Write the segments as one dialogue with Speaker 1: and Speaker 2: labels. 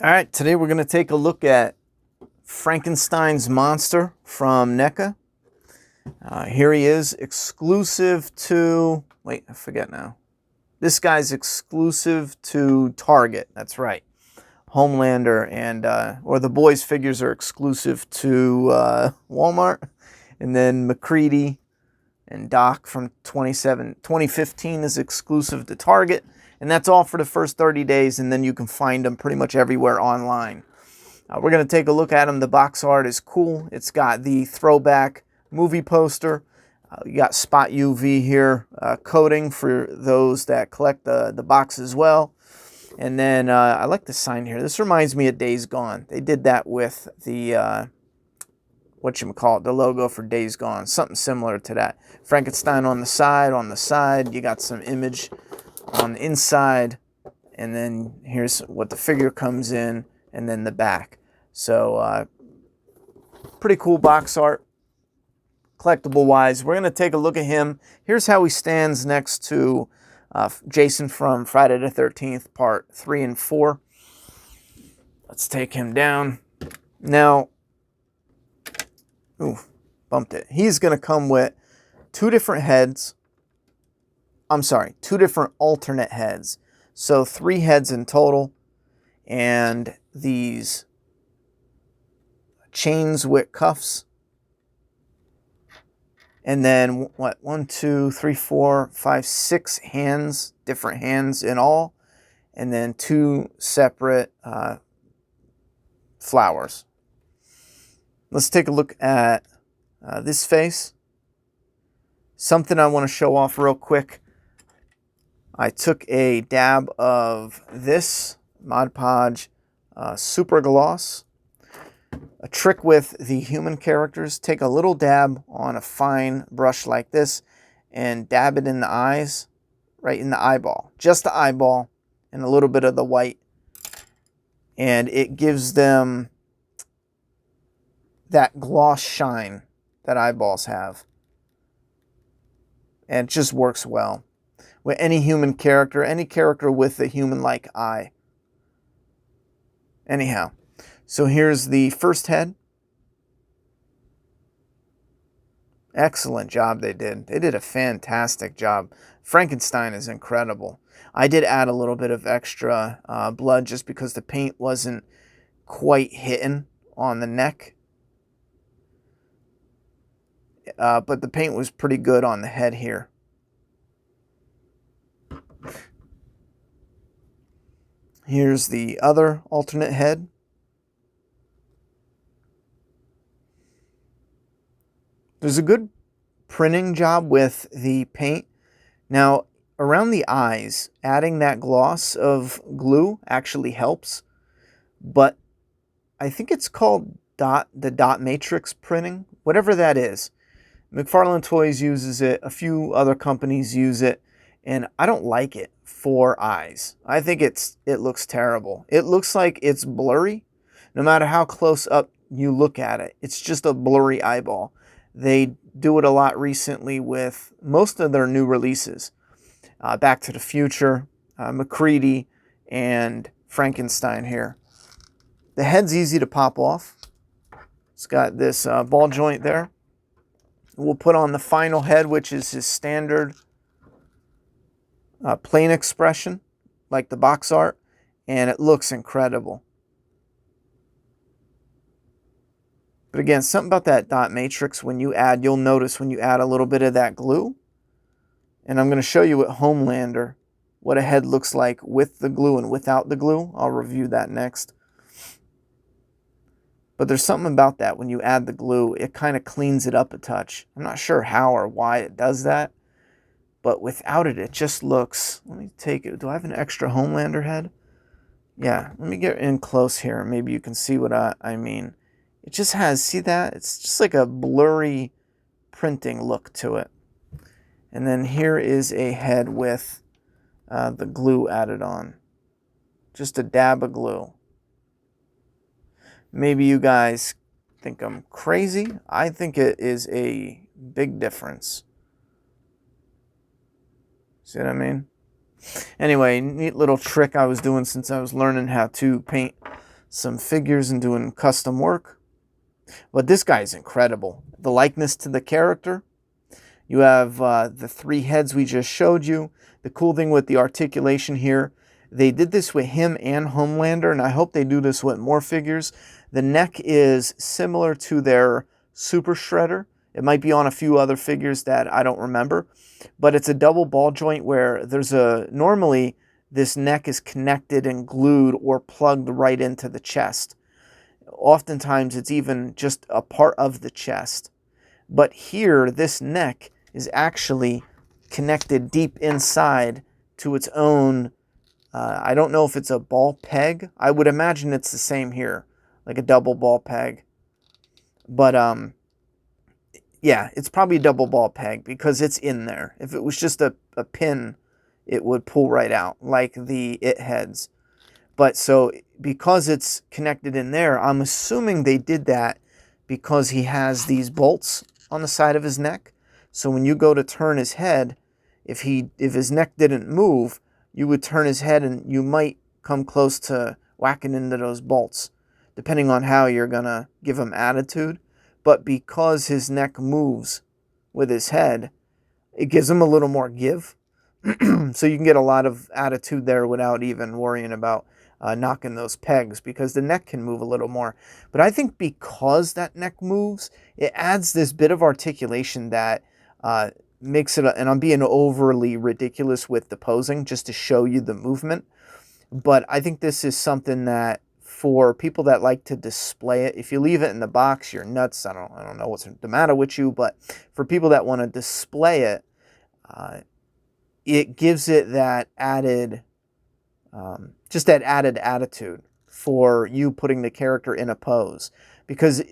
Speaker 1: All right, today we're going to take a look at Frankenstein's monster from NECA. Here he is, exclusive to, wait, I forget now. This guy's exclusive to Target, that's right. Homelander and, or the boys' figures are exclusive to Walmart. And then McCready and Doc from 2015 is exclusive to Target. And that's all for the first 30 days, and then you can find them pretty much everywhere online. We're going to take a look at them. The box art is cool. It's got the throwback movie poster. You got Spot UV here, coating for those that collect the box as well. And then I like the sign here. This reminds me of Days Gone. They did that with the, whatchamacallit, the logo for Days Gone. Something similar to that. Frankenstein on the side. You got some image on the inside. And then here's what the figure comes in. And then the back. So, pretty cool box art. Collectible wise, we're going to take a look at him. Here's how he stands next to Jason from Friday the 13th, part 3 and 4. Let's take him down. Now, ooh, bumped it. He's going to come with two different heads. I'm sorry, two different alternate heads. So 3 heads in total. And these chains with cuffs. And then, what, 1, 2, 3, 4, 5, 6 hands, different hands in all. And then 2 separate flowers. Let's take a look at this face. Something I want to show off real quick. I took a dab of this Mod Podge Super Gloss. A trick with the human characters, take a little dab on a fine brush like this and dab it in the eyes, right in the eyeball. Just the eyeball and a little bit of the white. And it gives them that gloss shine that eyeballs have. And it just works well with any human character, any character with a human-like eye. Anyhow. So here's the first head. Excellent job they did. They did a fantastic job. Frankenstein is incredible. I did add a little bit of extra blood just because the paint wasn't quite hitting on the neck. But the paint was pretty good on the head here. Here's the other alternate head. There's a good printing job with the paint. Now, around the eyes, adding that gloss of glue actually helps. But I think it's called the dot matrix printing, whatever that is. McFarlane Toys uses it. A few other companies use it. And I don't like it for eyes. I think it looks terrible. It looks like it's blurry. No matter how close up you look at it, it's just a blurry eyeball. They do it a lot recently with most of their new releases. Back to the Future, McCready, and Frankenstein here. The head's easy to pop off. It's got this ball joint there. We'll put on the final head, which is his standard plain expression, like the box art, and it looks incredible. But again, something about that dot matrix when you add, you'll notice when you add a little bit of that glue. And I'm going to show you with Homelander what a head looks like with the glue and without the glue. I'll review that next. But there's something about that when you add the glue, it kind of cleans it up a touch. I'm not sure how or why it does that. But without it, it just looks, let me take it. Do I have an extra Homelander head? Yeah, let me get in close here. Maybe you can see what I mean. It just has, see that? It's just like a blurry printing look to it. And then here is a head with the glue added on. Just a dab of glue. Maybe you guys think I'm crazy. I think it is a big difference. See what I mean? Anyway, neat little trick I was doing since I was learning how to paint some figures and doing custom work. But this guy's incredible. The likeness to the character. You have the 3 heads we just showed you. The cool thing with the articulation here, they did this with him and Homelander, and I hope they do this with more figures. The neck is similar to their Super Shredder. It might be on a few other figures that I don't remember, but it's a double ball joint where there's normally this neck is connected and glued or plugged right into the chest. Oftentimes it's even just a part of the chest. But here, this neck is actually connected deep inside to its own, I don't know if it's a ball peg. I would imagine it's the same here, like a double ball peg. But yeah, it's probably a double ball peg because it's in there. If it was just a pin, it would pull right out like the It heads. But so because it's connected in there, I'm assuming they did that because he has these bolts on the side of his neck. So when you go to turn his head, if his neck didn't move, you would turn his head and you might come close to whacking into those bolts, depending on how you're gonna give him attitude. But because his neck moves with his head, it gives him a little more give. So you can get a lot of attitude there without even worrying about knocking those pegs, because the neck can move a little more. But I think because that neck moves, it adds this bit of articulation that makes it, and I'm being overly ridiculous with the posing just to show you the movement, but I think this is something that for people that like to display it, if you leave it in the box, you're nuts. I don't know what's the matter with you, but for people that want to display it, it gives it that added, just that added attitude for you putting the character in a pose. Because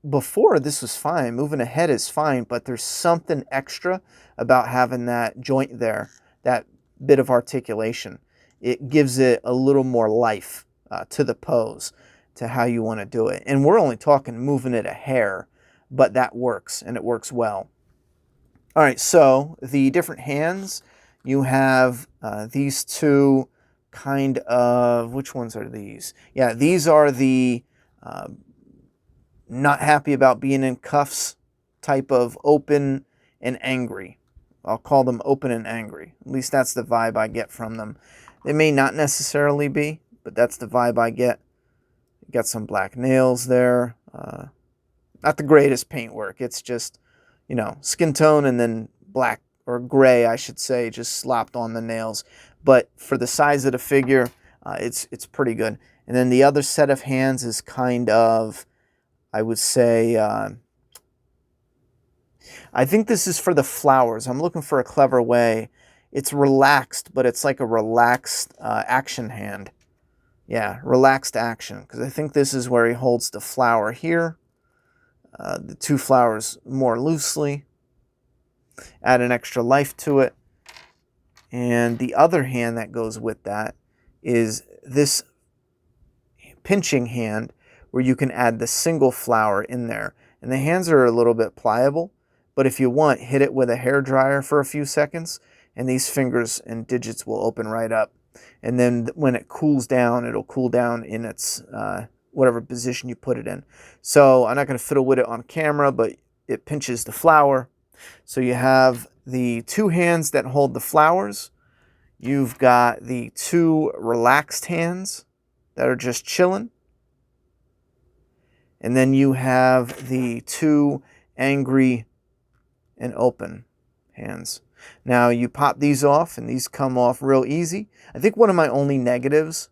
Speaker 1: before, this was fine. Moving ahead is fine, but there's something extra about having that joint there, that bit of articulation. It gives it a little more life to the pose, to how you want to do it. And we're only talking moving it a hair, but that works, and it works well. All right, so the different hands, you have these two kind of, which ones are these? Yeah, these are the not happy about being in cuffs type of open and angry. I'll call them open and angry. At least that's the vibe I get from them. They may not necessarily be, but that's the vibe I get. Got some black nails there. Not the greatest paintwork. It's just, you know, skin tone and then black, or gray, I should say, just slopped on the nails. But for the size of the figure, it's pretty good. And then the other set of hands is kind of, I would say, I think this is for the flowers. I'm looking for a clever way. It's relaxed, but it's like a relaxed action hand. Yeah, relaxed action, because I think this is where he holds the flower here. The two flowers more loosely. Add an extra life to it. And the other hand that goes with that is this pinching hand, where you can add the single flower in there. And the hands are a little bit pliable, but if you want, hit it with a hairdryer for a few seconds, and these fingers and digits will open right up. And then when it cools down, it'll cool down in its whatever position you put it in. So I'm not going to fiddle with it on camera, but it pinches the flower. So you have the two hands that hold the flowers. You've got the two relaxed hands that are just chilling. And then you have the two angry and open hands. Now you pop these off, and these come off real easy. I think one of my only negatives,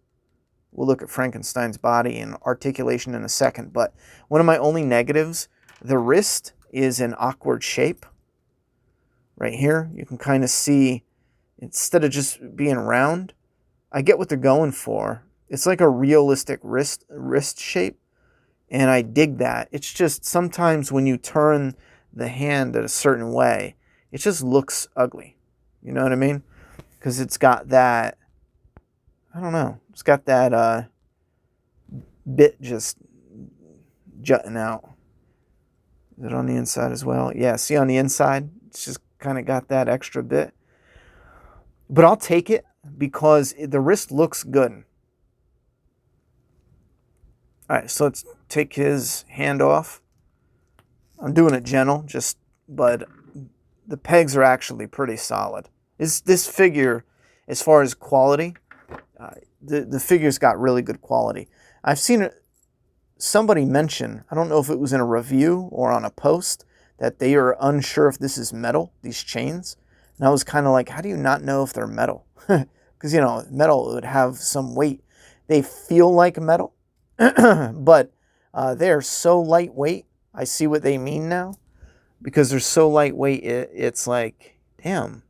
Speaker 1: we'll look at Frankenstein's body and articulation in a second, but one of my only negatives, the wrist is an awkward shape. Right here, you can kind of see, instead of just being round, I get what they're going for. It's like a realistic wrist shape, and I dig that. It's just sometimes when you turn the hand a certain way, it just looks ugly. You know what I mean? Because it's got that, I don't know, it's got that bit just jutting out. Is it on the inside as well? Yeah, see on the inside, it's just kind of got that extra bit. But I'll take it because the wrist looks good. All right, so let's take his hand off. I'm doing it gentle, but the pegs are actually pretty solid. This figure, as far as quality, the figure's got really good quality. I've seen somebody mention, I don't know if it was in a review or on a post, that they are unsure if this is metal, these chains. And I was kind of like, how do you not know if they're metal? Because, metal would have some weight. They feel like metal, but they are so lightweight. I see what they mean now. Because they're so lightweight, it's like, damn.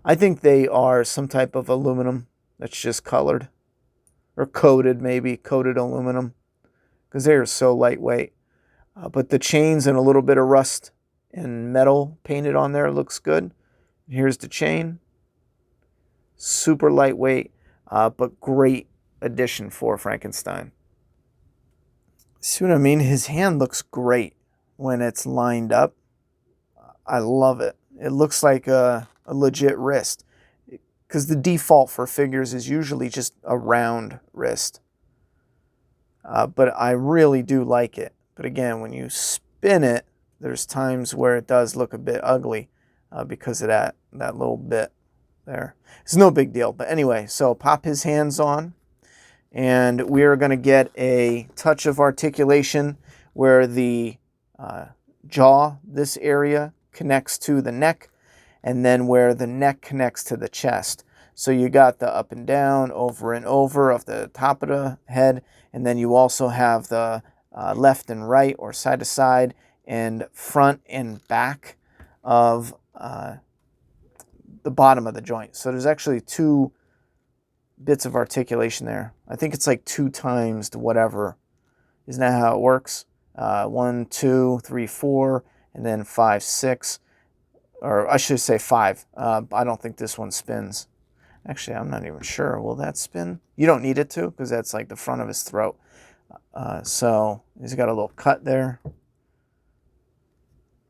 Speaker 1: I think they are some type of aluminum that's just colored. Or coated, maybe. Coated aluminum. Because they are so lightweight. But the chains and a little bit of rust and metal painted on there looks good. Here's the chain. Super lightweight, but great addition for Frankenstein. See what I mean? His hand looks great when it's lined up. I love it. It looks like a legit wrist. Because the default for figures is usually just a round wrist. But I really do like it. But again, when you spin it, there's times where it does look a bit ugly because of that little bit there. It's no big deal. But anyway, so pop his hands on. And we are going to get a touch of articulation where the jaw, this area, connects to the neck, and then where the neck connects to the chest. So you got the up and down, over and over of the top of the head, and then you also have the left and right, or side to side, and front and back of the bottom of the joint. So there's actually two bits of articulation there. I think it's like 2 times whatever. Isn't that how it works? 1, 2, 3, 4, and then 5, 6. Or I should say 5. I don't think this one spins. Actually, I'm not even sure. Will that spin? You don't need it to, because that's like the front of his throat. So he's got a little cut there.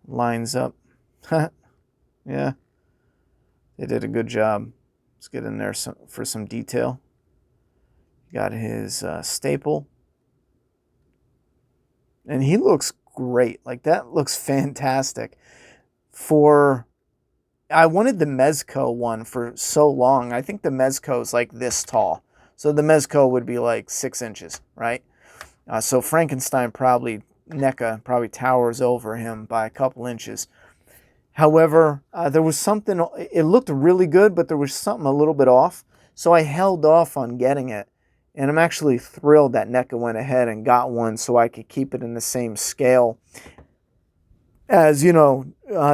Speaker 1: Lines up. Yeah. They did a good job. Let's get in there for some detail. Got his staple. And he looks great. Like, that looks fantastic. I wanted the Mezco one for so long. I think the Mezco is like this tall. So the Mezco would be like 6 inches, right? So Frankenstein NECA probably towers over him by a couple inches. However, there was something, it looked really good, but there was something a little bit off. So I held off on getting it. And I'm actually thrilled that NECA went ahead and got one so I could keep it in the same scale as,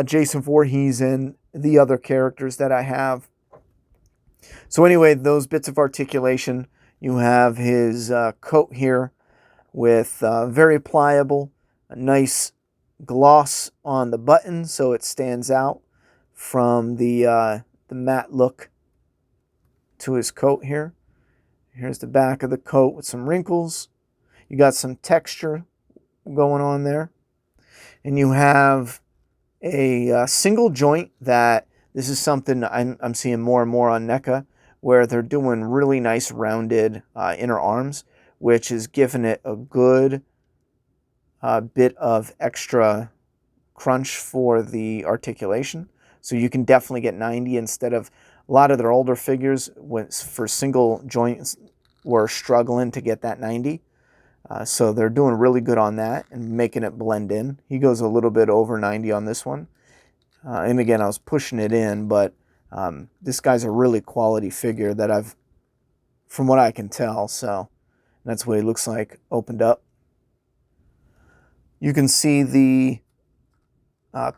Speaker 1: Jason Voorhees and the other characters that I have. So anyway, those bits of articulation. You have his coat here with very pliable, a nice gloss on the button so it stands out from the matte look to his coat here. Here's the back of the coat with some wrinkles. You got some texture going on there. And you have a single joint that this is something I'm seeing more and more on NECA, where they're doing really nice rounded inner arms, which is giving it a good bit of extra crunch for the articulation. So you can definitely get 90 instead of a lot of their older figures for single joints were struggling to get that 90. So they're doing really good on that and making it blend in. He goes a little bit over 90 on this one. And again, I was pushing it in, but this guy's a really quality figure that from what I can tell, so that's what he looks like opened up. You can see the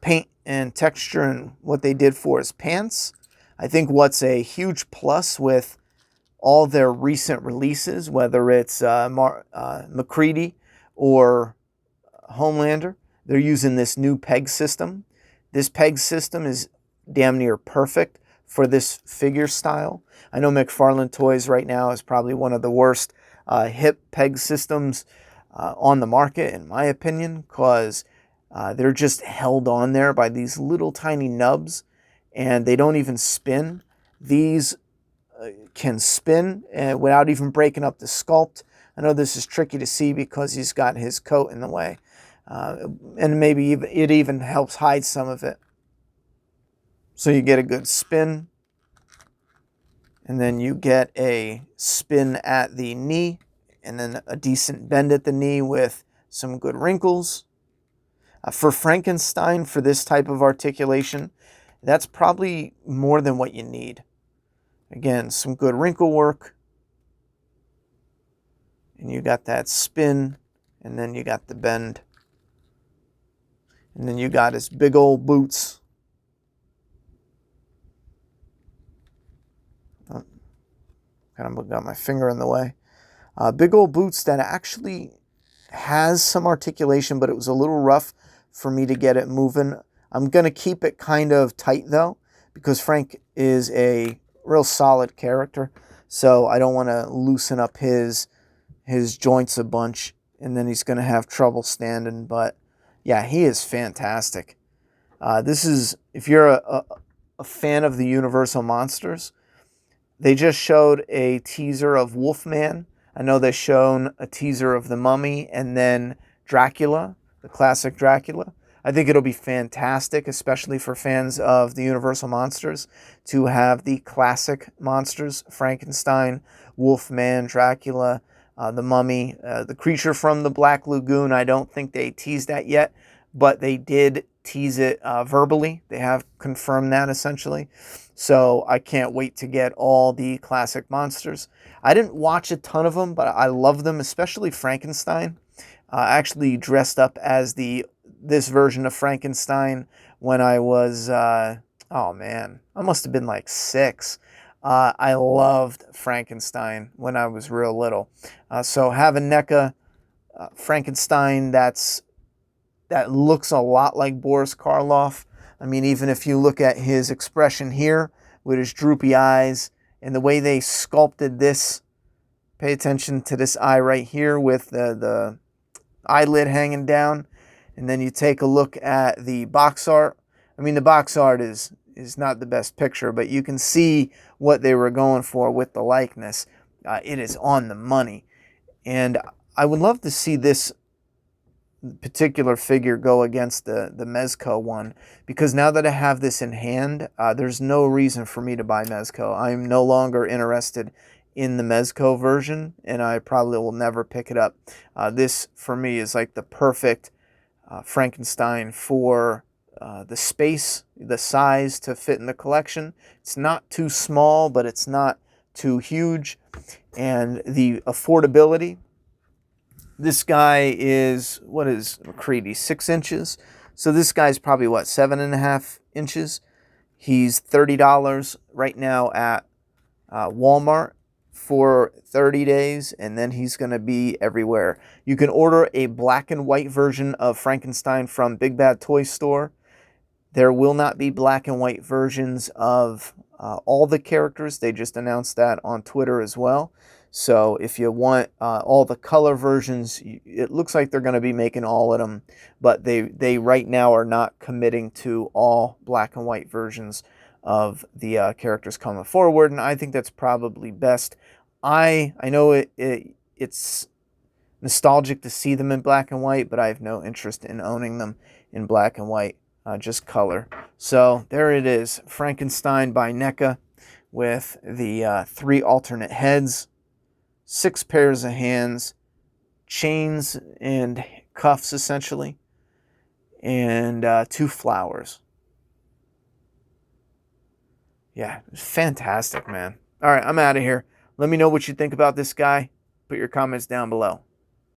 Speaker 1: paint and texture and what they did for his pants. I think what's a huge plus with all their recent releases, whether it's McCready or Homelander, they're using this new peg system. This peg system is damn near perfect for this figure style. I know McFarlane Toys right now is probably one of the worst hip peg systems on the market, in my opinion, because they're just held on there by these little tiny nubs, and they don't even spin. These can spin without even breaking up the sculpt. I know this is tricky to see because he's got his coat in the way. And maybe it even helps hide some of it. So you get a good spin. And then you get a spin at the knee. And then a decent bend at the knee with some good wrinkles. For Frankenstein, for this type of articulation, that's probably more than what you need. Again, some good wrinkle work. And you got that spin. And then you got the bend. And then you got his big old boots. Oh, kind of got my finger in the way. Big old boots that actually has some articulation, but it was a little rough for me to get it moving. I'm going to keep it kind of tight though, because Frank is a real solid character. So I don't want to loosen up his joints a bunch, and then he's going to have trouble standing. But yeah, he is fantastic. This is, if you're a fan of the Universal Monsters, they just showed a teaser of Wolfman. I know they've shown a teaser of The Mummy and then Dracula, the classic Dracula. I think it'll be fantastic, especially for fans of the Universal Monsters, to have the classic monsters, Frankenstein, Wolfman, Dracula, the Mummy, the creature from the Black Lagoon. I don't think they teased that yet, but they did tease it verbally. They have confirmed that essentially. So I can't wait to get all the classic monsters. I didn't watch a ton of them, but I love them, especially Frankenstein. I actually dressed up as this version of Frankenstein when I was, oh man, I must have been like 6. I loved Frankenstein when I was real little. So having NECA Frankenstein that looks a lot like Boris Karloff. I mean, even if you look at his expression here with his droopy eyes and the way they sculpted this, pay attention to this eye right here with the eyelid hanging down. And then you take a look at the box art. I mean, the box art is not the best picture, but you can see what they were going for with the likeness. It is on the money. And I would love to see this particular figure go against the Mezco one, because now that I have this in hand, there's no reason for me to buy Mezco. I'm no longer interested in the Mezco version, and I probably will never pick it up. This, for me, is like the perfect Frankenstein for the space, the size to fit in the collection. It's not too small, but it's not too huge. And the affordability. This guy is, what is McCready, 6 inches? So this guy's probably, what, 7.5 inches? He's $30 right now at Walmart for 30 days, and then he's going to be everywhere. You can order a black and white version of Frankenstein from Big Bad Toy Store. There will not be black and white versions of all the characters. They just announced that on Twitter as well. So if you want all the color versions, it looks like they're going to be making all of them, but they right now are not committing to all black and white versions of the characters coming forward, and I think that's probably best. I know it's nostalgic to see them in black and white, but I have no interest in owning them in black and white, just color. So there it is, Frankenstein by NECA with the 3 alternate heads, 6 pairs of hands, chains and cuffs essentially, and 2 flowers. Yeah, fantastic, man. All right, I'm out of here. Let me know what you think about this guy. Put your comments down below.